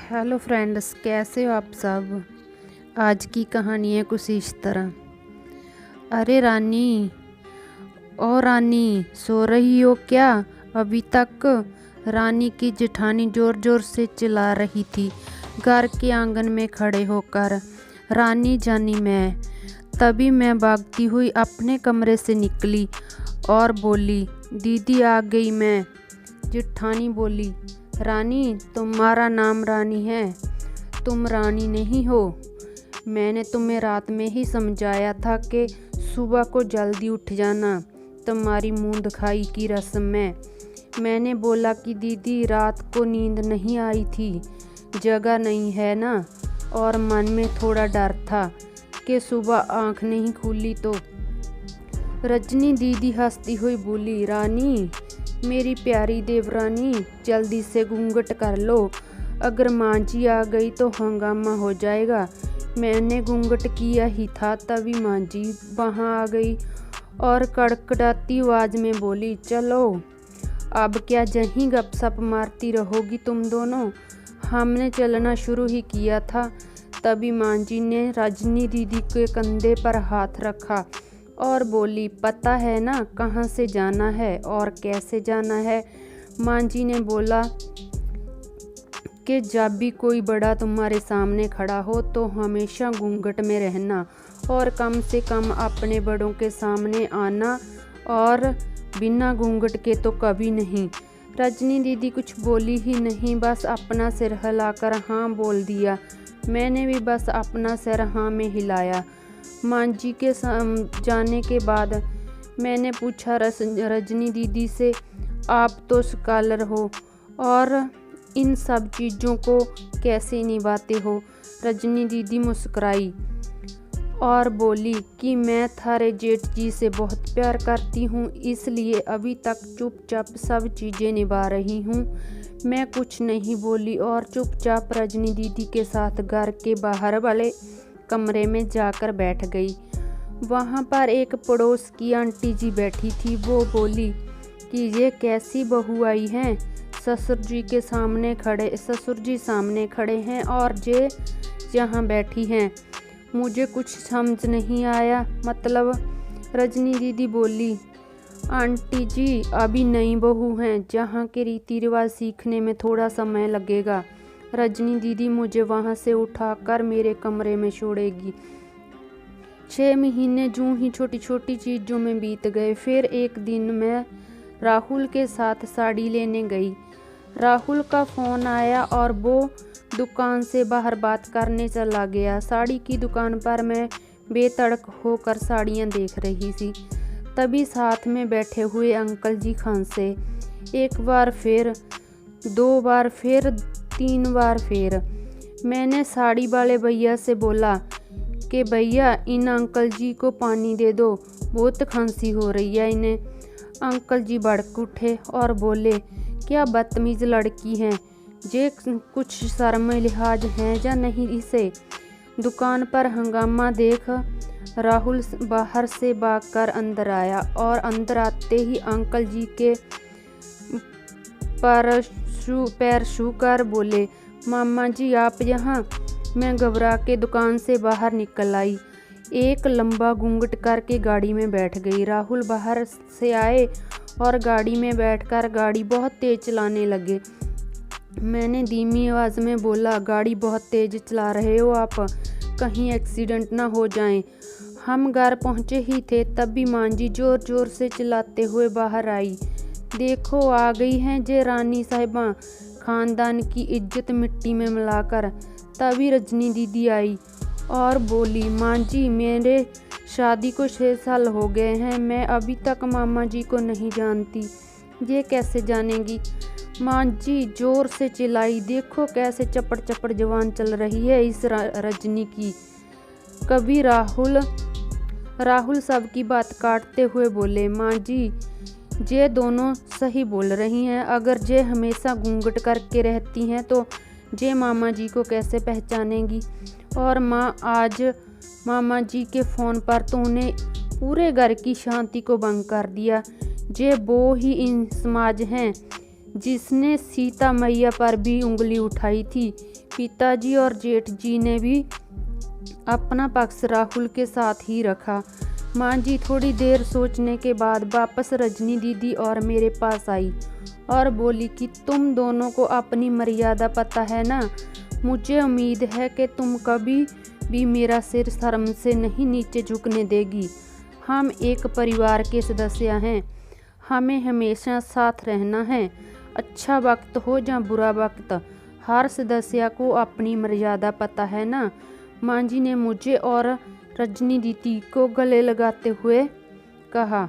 Hello friends, कैसे हो आप सब। आज की कहानी है कुछ इस तरह। अरे रानी, ओ रानी, सो रही हो क्या अभी तक। रानी की जेठानी जोर जोर से चिल्ला रही थी घर के आंगन में खड़े होकर। रानी जानी मैं। तभी मैं भागती हुई अपने कमरे से निकली और बोली, दीदी आ गई मैं। जेठानी बोली, रानी, तुम्हारा नाम रानी है, तुम रानी नहीं हो। मैंने तुम्हें रात में ही समझाया था कि सुबह को जल्दी उठ जाना, तुम्हारी मूंद खाई की रस्म में। मैंने बोला कि दीदी रात को नींद नहीं आई थी, जगह नहीं है ना, और मन में थोड़ा डर था कि सुबह आँख नहीं खुली तो। रजनी दीदी हंसती हुई बोली, रानी, मेरी प्यारी देवरानी, जल्दी से घूंघट कर लो, अगर माँ जी आ गई तो हंगामा हो जाएगा। मैंने घूंघट किया ही था तभी माँ जी वहाँ आ गई और कड़कड़ाती आवाज में बोली, चलो अब क्या जहीं गपशप मारती रहोगी तुम दोनों। हमने चलना शुरू ही किया था तभी माँ जी ने रजनी दीदी के कंधे पर हाथ रखा और बोली, पता है ना कहाँ से जाना है और कैसे जाना है। माँ जी ने बोला कि जब भी कोई बड़ा तुम्हारे सामने खड़ा हो तो हमेशा घूंघट में रहना और कम से कम अपने बड़ों के सामने आना, और बिना घूंघट के तो कभी नहीं। रजनी दीदी कुछ बोली ही नहीं, बस अपना सिर हिलाकर हाँ बोल दिया। मैंने भी बस अपना सिर हाँ में हिलाया। माँ जी के जाने के बाद मैंने पूछा रजनी दीदी से, आप तो स्कॉलर हो और इन सब चीज़ों को कैसे निभाते हो। रजनी दीदी मुस्कुराई और बोली कि मैं थारे जेठ जी से बहुत प्यार करती हूँ, इसलिए अभी तक चुपचाप सब चीज़ें निभा रही हूँ। मैं कुछ नहीं बोली और चुपचाप रजनी दीदी के साथ घर के बाहर वाले कमरे में जाकर बैठ गई। वहाँ पर एक पड़ोस की आंटी जी बैठी थी। वो बोली कि ये कैसी बहू आई हैं, ससुर जी सामने खड़े हैं और ये यहाँ बैठी हैं, मुझे कुछ समझ नहीं आया। मतलब रजनी दीदी बोली, आंटी जी अभी नई बहू हैं, जहाँ के रीति रिवाज सीखने में थोड़ा समय लगेगा। रजनी दीदी मुझे वहाँ से उठाकर मेरे कमरे में छोड़ेगी। 6 महीने यूं ही छोटी छोटी चीज़ों में बीत गए। फिर एक दिन मैं राहुल के साथ साड़ी लेने गई। राहुल का फ़ोन आया और वो दुकान से बाहर बात करने चला गया। साड़ी की दुकान पर मैं बेतड़क होकर साड़ियाँ देख रही थी। तभी साथ में बैठे हुए अंकल जी खांसे। एक बार फिर, 2 बार फिर, 3 बार फिर। मैंने साड़ी वाले भैया से बोला कि भैया इन अंकल जी को पानी दे दो, बहुत खांसी हो रही है इन्हें। अंकल जी भड़क उठे और बोले, क्या बदतमीज़ लड़की हैं, जे कुछ शर्म लिहाज है या नहीं इसे। दुकान पर हंगामा देख राहुल बाहर से भागकर अंदर आया और अंदर आते ही अंकल जी के पैर छू कर बोले, मामा जी आप यहाँ। मैं घबरा के दुकान से बाहर निकल आई, एक लंबा घूंघट करके गाड़ी में बैठ गई। राहुल बाहर से आए और गाड़ी में बैठकर गाड़ी बहुत तेज चलाने लगे। मैंने धीमी आवाज़ में बोला, गाड़ी बहुत तेज चला रहे हो आप, कहीं एक्सीडेंट ना हो जाए। हम घर पहुँचे ही थे तभी माँ जी जोर जोर से चिल्लाते हुए बाहर आई, देखो आ गई हैं जे रानी साहिबा, खानदान की इज्जत मिट्टी में मिलाकर। तभी रजनी दीदी आई और बोली, माँ जी मेरे शादी को 6 साल हो गए हैं, मैं अभी तक मामा जी को नहीं जानती। ये कैसे जानेगी। माँ जी जोर से चिल्लाई, देखो कैसे चपड़ चपड़ जवान चल रही है इस रजनी की। कभी राहुल सबकी बात काटते हुए बोले, माँ जी ये दोनों सही बोल रही हैं, अगर ये हमेशा घूंघट करके रहती हैं तो ये मामा जी को कैसे पहचानेंगी। और माँ आज मामा जी के फ़ोन पर तो उन्हें पूरे घर की शांति को भंग कर दिया। ये वो ही इन समाज हैं जिसने सीता मैया पर भी उंगली उठाई थी। पिताजी और जेठ जी ने भी अपना पक्ष राहुल के साथ ही रखा। माँ जी थोड़ी देर सोचने के बाद वापस रजनी दीदी और मेरे पास आई और बोली कि तुम दोनों को अपनी मर्यादा पता है ना। मुझे उम्मीद है कि तुम कभी भी मेरा सिर शर्म से नहीं नीचे झुकने देगी। हम एक परिवार के सदस्य हैं, हमें हमेशा साथ रहना है। अच्छा वक्त हो या बुरा वक्त, हर सदस्य को अपनी मर्यादा पता है ना। माँ जी ने मुझे और रजनी दीदी को गले लगाते हुए कहा।